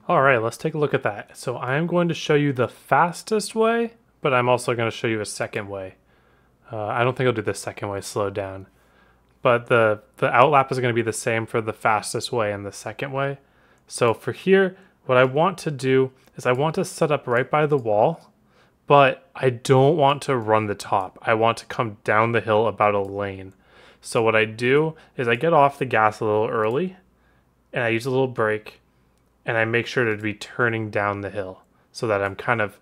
All right, let's take a look at that. So I'm going to show you the fastest way, but I'm also going to show you a second way. I don't think I'll do the second way slowed down, but the outlap is going to be the same for the fastest way and the second way. So for here, what I want to do is I want to set up right by the wall, but I don't want to run the top. I want to come down the hill about a lane. So what I do is I get off the gas a little early and I use a little brake and I make sure to be turning down the hill so that I'm kind of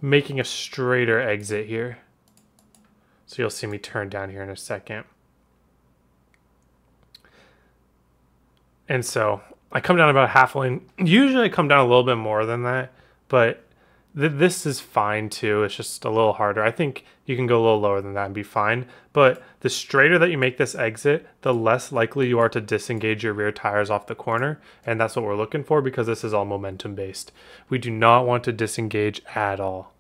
making a straighter exit here. So you'll see me turn down here in a second. And so I come down about half a lane. Usually I come down a little bit more than that, but this is fine too. It's just a little harder. I think you can go a little lower than that and be fine. But the straighter that you make this exit, the less likely you are to disengage your rear tires off the corner. And that's what we're looking for because this is all momentum based. We do not want to disengage at all.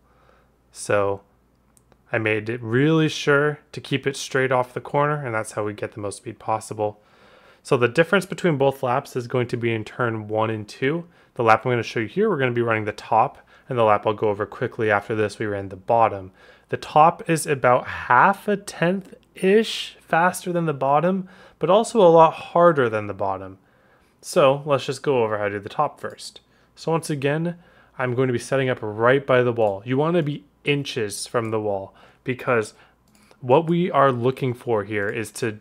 So I made it really sure to keep it straight off the corner, and that's how we get the most speed possible. So the difference between both laps is going to be in turn 1 and 2. The lap I'm going to show you here, we're going to be running the top, and the lap I'll go over quickly after this, we ran the bottom. The top is about half a tenth-ish faster than the bottom, but also a lot harder than the bottom. So let's just go over how to do the top first. So once again, I'm going to be setting up right by the wall. You want to be inches from the wall because what we are looking for here is to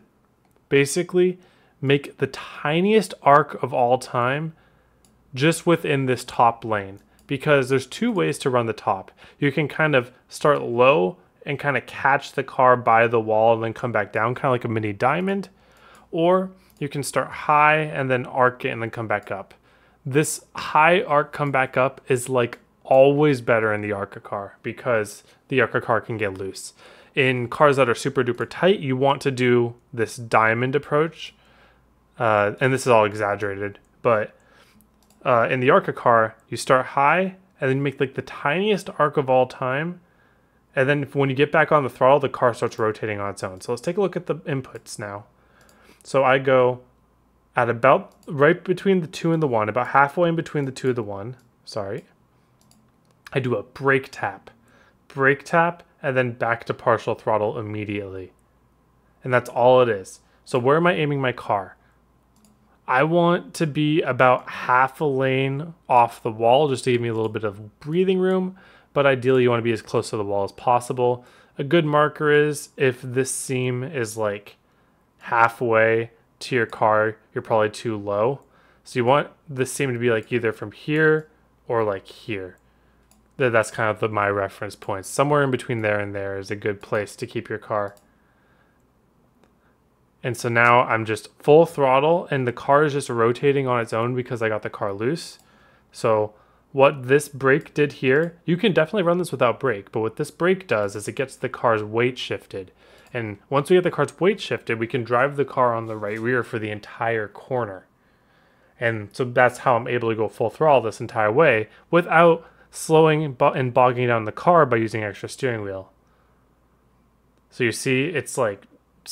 basically make the tiniest arc of all time just within this top lane, because there's two ways to run the top. You can kind of start low and kind of catch the car by the wall and then come back down, kind of like a mini diamond, or you can start high and then arc it and then come back up. This high arc come back up is like always better in the ARCA car because the ARCA car can get loose. In cars that are super duper tight, you want to do this diamond approach. And this is all exaggerated, but in the ARCA car, you start high and then make like the tiniest arc of all time. And then when you get back on the throttle, the car starts rotating on its own. So let's take a look at the inputs now. So I go at about right between the 2 and the 1, about halfway in between the 2 and the 1. Sorry. I do a brake tap, and then back to partial throttle immediately. And that's all it is. So where am I aiming my car? I want to be about half a lane off the wall just to give me a little bit of breathing room, but ideally you want to be as close to the wall as possible. A good marker is if this seam is like halfway to your car, you're probably too low. So you want this seam to be like either from here or like here. That's kind of my reference points. Somewhere in between there and there is a good place to keep your car. And so now I'm just full throttle and the car is just rotating on its own because I got the car loose. So what this brake did here, you can definitely run this without brake, but what this brake does is it gets the car's weight shifted. And once we get the car's weight shifted, we can drive the car on the right rear for the entire corner. And so that's how I'm able to go full throttle this entire way without slowing and bogging down the car by using extra steering wheel. So you see, it's like a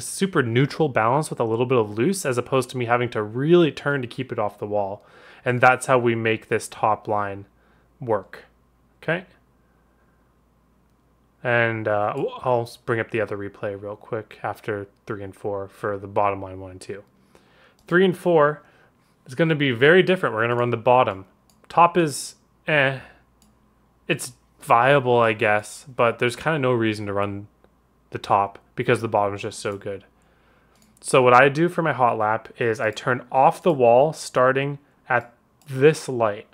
super neutral balance with a little bit of loose, as opposed to me having to really turn to keep it off the wall. And that's how we make this top line work. Okay. And I'll bring up the other replay real quick after 3 and 4 for the bottom line 1 and 2. 3 and 4 is going to be very different. We're going to run the bottom. Top is it's viable, I guess, but there's kind of no reason to run the top because the bottom is just so good. So what I do for my hot lap is I turn off the wall starting at this light.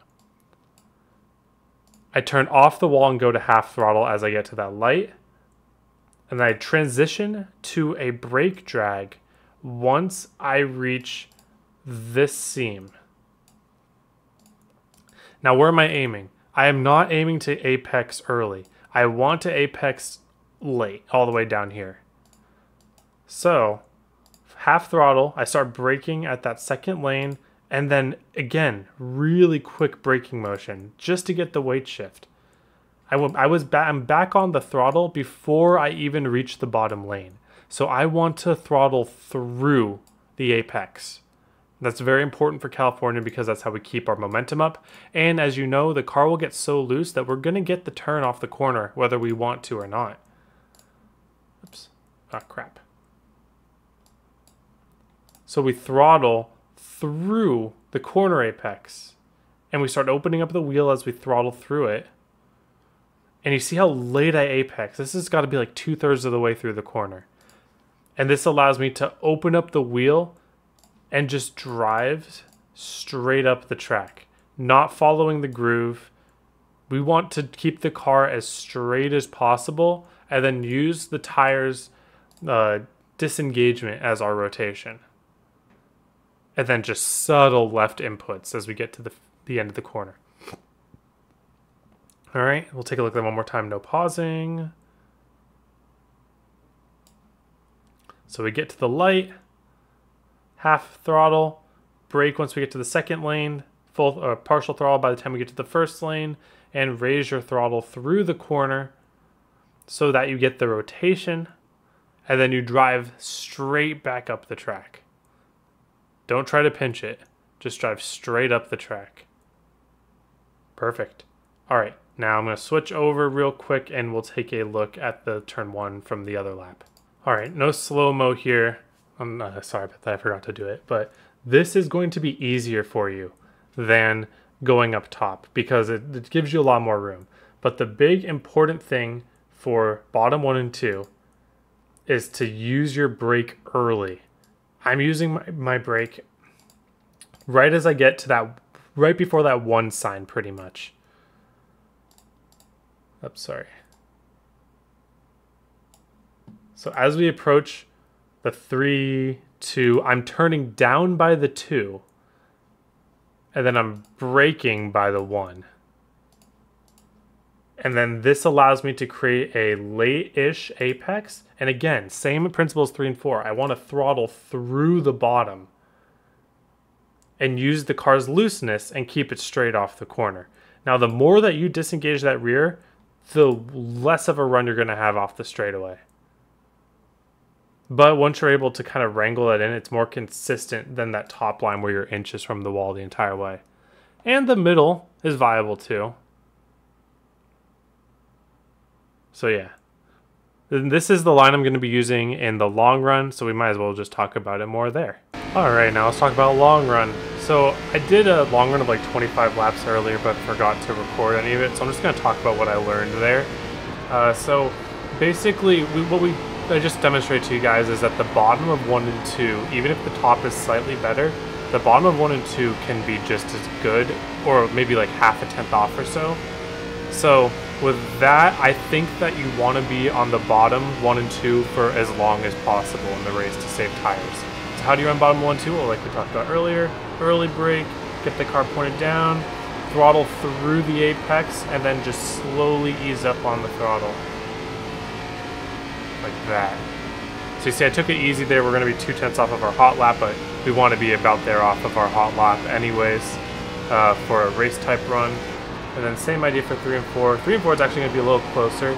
I turn off the wall and go to half throttle as I get to that light. And then I transition to a brake drag once I reach this seam. Now, where am I aiming? I am not aiming to apex early. I want to apex late, all the way down here. So, half throttle, I start braking at that second lane, and then again, really quick braking motion just to get the weight shift. I'm back on the throttle before I even reach the bottom lane. So I want to throttle through the apex, That's very important for California because that's how we keep our momentum up. And as you know, the car will get so loose that we're going to get the turn off the corner whether we want to or not. Oops. Ah, crap. So we throttle through the corner apex. And we start opening up the wheel as we throttle through it. And you see how late I apex. This has got to be like 2/3 of the way through the corner. And this allows me to open up the wheel and just drive straight up the track, not following the groove. We want to keep the car as straight as possible and then use the tires disengagement as our rotation. And then just subtle left inputs as we get to the end of the corner. All right, we'll take a look at that one more time, no pausing. So we get to the light, half throttle, brake once we get to the second lane, full partial throttle by the time we get to the first lane, and raise your throttle through the corner so that you get the rotation, and then you drive straight back up the track. Don't try to pinch it, just drive straight up the track. Perfect. All right, now I'm going to switch over real quick and we'll take a look at the turn 1 from the other lap. All right, no slow-mo here. I'm sorry about that, I forgot to do it, but this is going to be easier for you than going up top because it gives you a lot more room. But the big important thing for bottom 1 and 2 is to use your brake early. I'm using my brake right as I get to that, right before that 1 sign pretty much. Oops, sorry. So as we approach the 3, 2, I'm turning down by the 2, and then I'm braking by the 1. And then this allows me to create a late-ish apex. And again, same principle as 3 and 4. I want to throttle through the bottom and use the car's looseness and keep it straight off the corner. Now, the more that you disengage that rear, the less of a run you're going to have off the straightaway. But once you're able to kind of wrangle that in, it's more consistent than that top line where you're inches from the wall the entire way. And the middle is viable too. So yeah. This is the line I'm going to be using in the long run, so we might as well just talk about it more there. Alright, now let's talk about long run. So I did a long run of like 25 laps earlier, but forgot to record any of it, so I'm just going to talk about what I learned there. So basically, what I just demonstrated to you guys is that the bottom of 1 and 2, even if the top is slightly better, the bottom of 1 and 2 can be just as good, or maybe like half a tenth off or so. So with that, I think that you want to be on the bottom 1 and 2 for as long as possible in the race to save tires. So how do you run bottom 1 and 2? Well, like we talked about earlier, early brake, get the car pointed down, throttle through the apex, and then just slowly ease up on the throttle. Like that. So you see I took it easy there. We're going to be 2 tenths off of our hot lap, but we want to be about there off of our hot lap anyways for a race type run. And then same idea for 3 and 4. 3 and 4 is actually going to be a little closer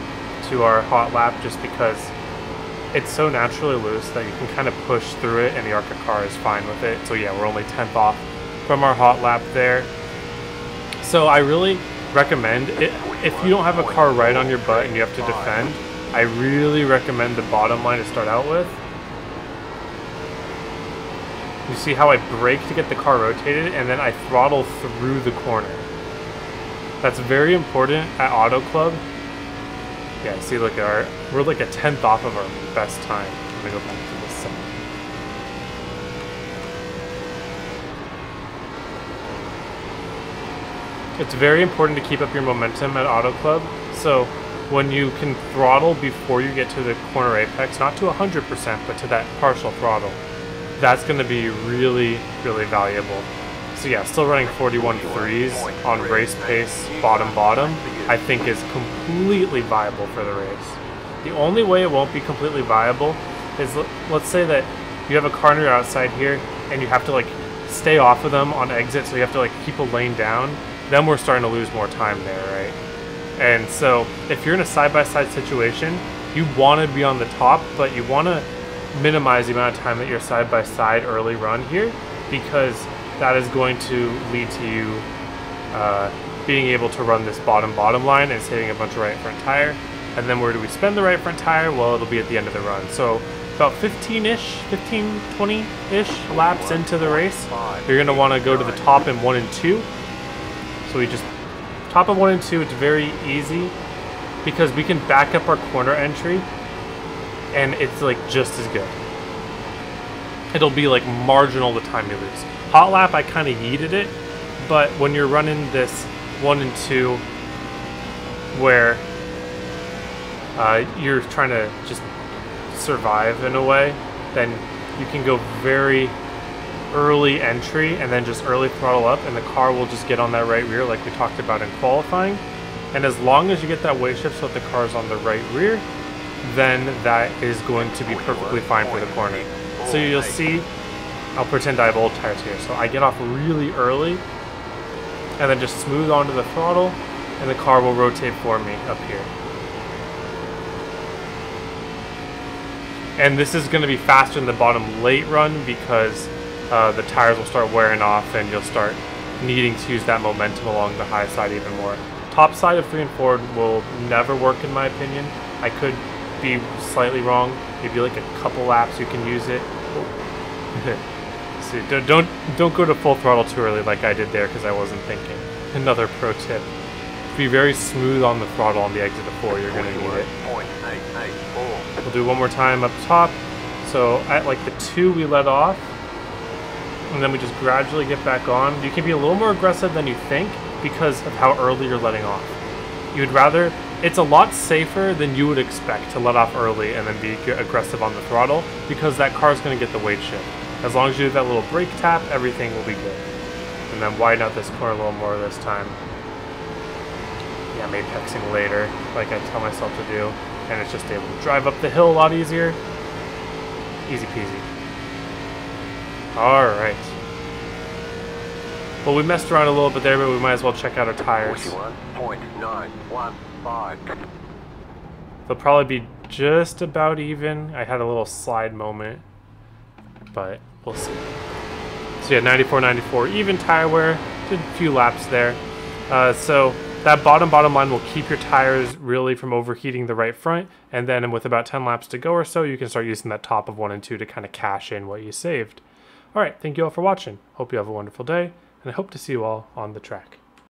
to our hot lap just because it's so naturally loose that you can kind of push through it and the ARCA car is fine with it. So yeah, we're only 10th off from our hot lap there. So I really recommend it, if you don't have a car right on your butt and you have to defend, I really recommend the bottom line to start out with. You see how I brake to get the car rotated and then I throttle through the corner. That's very important at Auto Club. Yeah, see, look, we're like a 10th off of our best time. I'm gonna go back to this side. It's very important to keep up your momentum at Auto Club. So when you can throttle before you get to the corner apex, not to 100%, but to that partial throttle, that's going to be really, really valuable. So yeah, still running 41.3s on race pace, bottom, I think is completely viable for the race. The only way it won't be completely viable is, let's say that you have a car on your outside here and you have to like stay off of them on exit, so you have to like keep a lane down, then we're starting to lose more time there, right? And so if you're in a side-by-side situation, you want to be on the top, but you want to minimize the amount of time that you're side-by-side early run here, because that is going to lead to you being able to run this bottom line and saving a bunch of right front tire. And then where do we spend the right front tire? Well, it'll be at the end of the run. So about 15-ish, 15, 20-ish laps into the race, you're going to want to go to the top in 1 and 2. So we just, top of 1 and 2, it's very easy because we can back up our corner entry and it's like just as good. It'll be like marginal the time you lose. Hot lap, I kind of yeeted it, but when you're running this 1 and 2 where you're trying to just survive in a way, then you can go very early entry and then just early throttle up, and the car will just get on that right rear like we talked about in qualifying. And as long as you get that weight shift so that the car's on the right rear, then that is going to be perfectly fine for the corner. So you'll see, I'll pretend I have old tires here. So I get off really early and then just smooth onto the throttle, and the car will rotate for me up here. And this is going to be faster in the bottom late run because the tires will start wearing off and you'll start needing to use that momentum along the high side even more. Top side of 3 and 4 will never work in my opinion. I could be slightly wrong. Maybe like a couple laps you can use it. See, don't go to full throttle too early like I did there because I wasn't thinking. Another pro tip: be very smooth on the throttle on the exit of 4. You're going to need it. We'll do one more time up top. So at like the 2 we let off, and then we just gradually get back on. You can be a little more aggressive than you think because of how early you're letting off. You'd rather, it's a lot safer than you would expect to let off early and then be aggressive on the throttle because that car's going to get the weight shift. As long as you do that little brake tap, everything will be good. And then widen out this corner a little more this time. Yeah, I'm apexing later, like I tell myself to do. And it's just able to drive up the hill a lot easier. Easy peasy. Alright. Well, we messed around a little bit there, but we might as well check out our tires. 41.915. They'll probably be just about even. I had a little slide moment, but we'll see. So yeah, 94, 94, even tire wear. Did a few laps there. So that bottom line will keep your tires really from overheating the right front, and then with about 10 laps to go or so, you can start using that top of 1 and 2 to kind of cash in what you saved. Alright, thank you all for watching. Hope you have a wonderful day, and I hope to see you all on the track.